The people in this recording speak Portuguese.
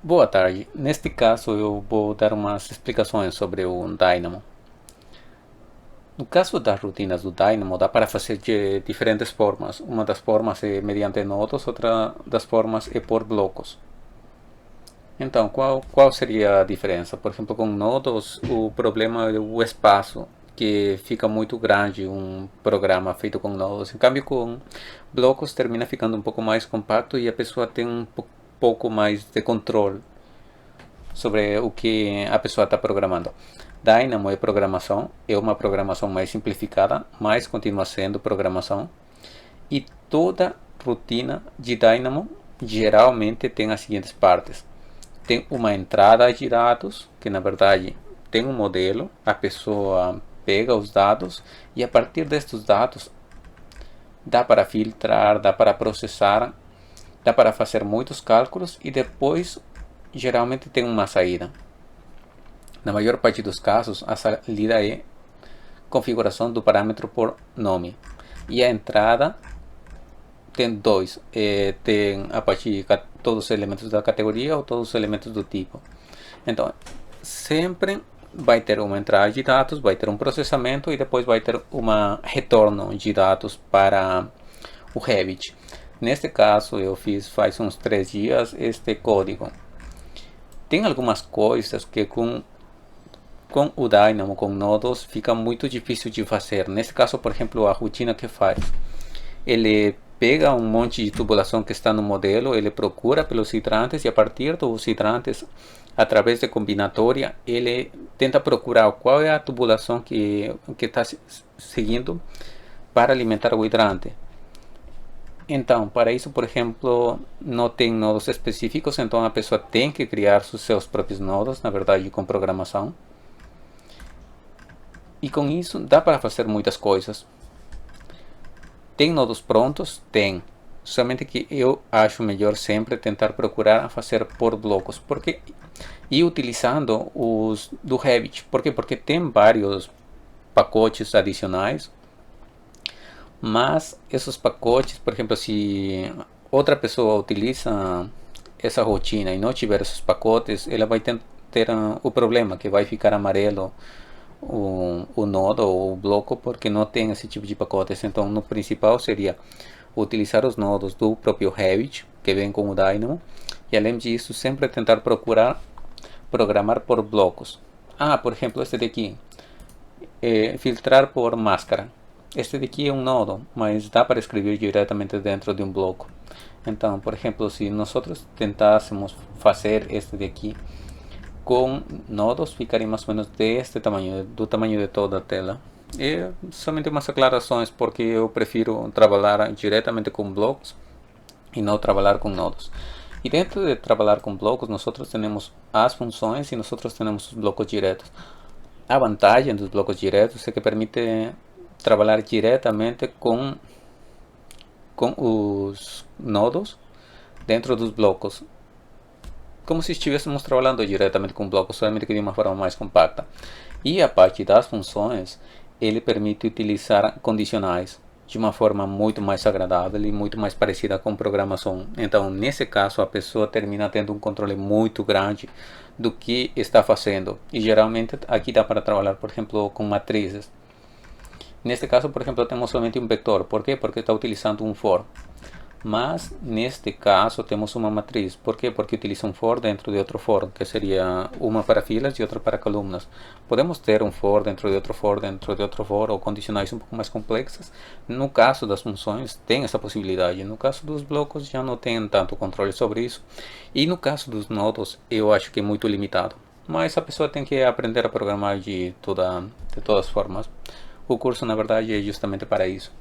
Boa tarde. Neste caso, eu vou dar umas explicações sobre o Dynamo. No caso das rotinas do Dynamo, dá para fazer de diferentes formas. Uma das formas é mediante nodos, outra das formas é por blocos. Então, qual seria a diferença? Por exemplo, com nodos, o problema é o espaço, que fica muito grande um programa feito com nodos. Em cambio, com blocos, termina ficando um pouco mais compacto e a pessoa tem um pouco mais de controle sobre o que a pessoa está programando. Dynamo é uma programação mais simplificada, mas continua sendo programação. E toda rotina de Dynamo geralmente tem as seguintes partes. Tem uma entrada de dados, que na verdade tem um modelo, a pessoa pega os dados e a partir destes dados dá para filtrar, dá para processar, dá para fazer muitos cálculos e depois geralmente tem uma saída. Na maior parte dos casos, a saída é configuração do parâmetro por nome. E a entrada tem dois. Tem a partir de todos os elementos da categoria ou todos os elementos do tipo. Então, sempre vai ter uma entrada de dados, vai ter um processamento e depois vai ter um retorno de dados para o Revit. Neste caso, eu fiz faz uns 3 dias este código. Tem algumas coisas que com o Dynamo, com nodos, fica muito difícil de fazer. Nesse caso, por exemplo, a rotina que faz. Ele pega um monte de tubulação que está no modelo, ele procura pelos hidrantes e a partir dos hidrantes, através de combinatória, ele tenta procurar qual é a tubulação que está seguindo para alimentar o hidrante. Então, para isso, por exemplo, não tem nodos específicos, então a pessoa tem que criar os seus próprios nodos, na verdade, com programação. E com isso dá para fazer muitas coisas. Tem nodos prontos? Tem. Somente que eu acho melhor sempre tentar procurar fazer por blocos. Porque e utilizando os do Revit. Por quê? Porque tem vários pacotes adicionais. Mas esses pacotes, por exemplo, se outra pessoa utiliza essa rotina e não tiver esses pacotes, ela vai ter o problema que vai ficar amarelo o nodo ou o bloco porque não tem esse tipo de pacotes. Então, no principal seria utilizar os nodos do próprio Revit, que vem com o Dynamo, e além disso, sempre tentar procurar programar por blocos. Por exemplo, este daqui, filtrar por máscara. Este daqui é um nodo, mas dá para escrever diretamente dentro de um bloco. Então, por exemplo, se nós tentássemos fazer este daqui com nodos, ficaria mais ou menos deste tamanho, do tamanho de toda a tela. E somente umas aclarações, porque eu prefiro trabalhar diretamente com blocos e não trabalhar com nodos. E dentro de trabalhar com blocos, nós temos as funções e nós temos os blocos diretos. A vantagem dos blocos diretos é que permite trabalhar diretamente com os nodos dentro dos blocos, como se estivéssemos trabalhando diretamente com blocos, somente que de uma forma mais compacta. E a parte das funções, ele permite utilizar condicionais de uma forma muito mais agradável e muito mais parecida com programação. Então, nesse caso, a pessoa termina tendo um controle muito grande do que está fazendo. E geralmente aqui dá para trabalhar, por exemplo, com matrizes. Neste caso, por exemplo, temos somente um vector. Por quê? Porque está utilizando um for. Mas neste caso temos uma matriz. Por quê? Porque utiliza um for dentro de outro for, que seria uma para filas e outra para coluna. Podemos ter um for dentro de outro for, dentro de outro for, ou condicionais um pouco mais complexas. No caso das funções tem essa possibilidade. No caso dos blocos já não tem tanto controle sobre isso. E no caso dos nodos eu acho que é muito limitado. Mas a pessoa tem que aprender a programar de todas as formas. O curso na verdade é justamente para isso.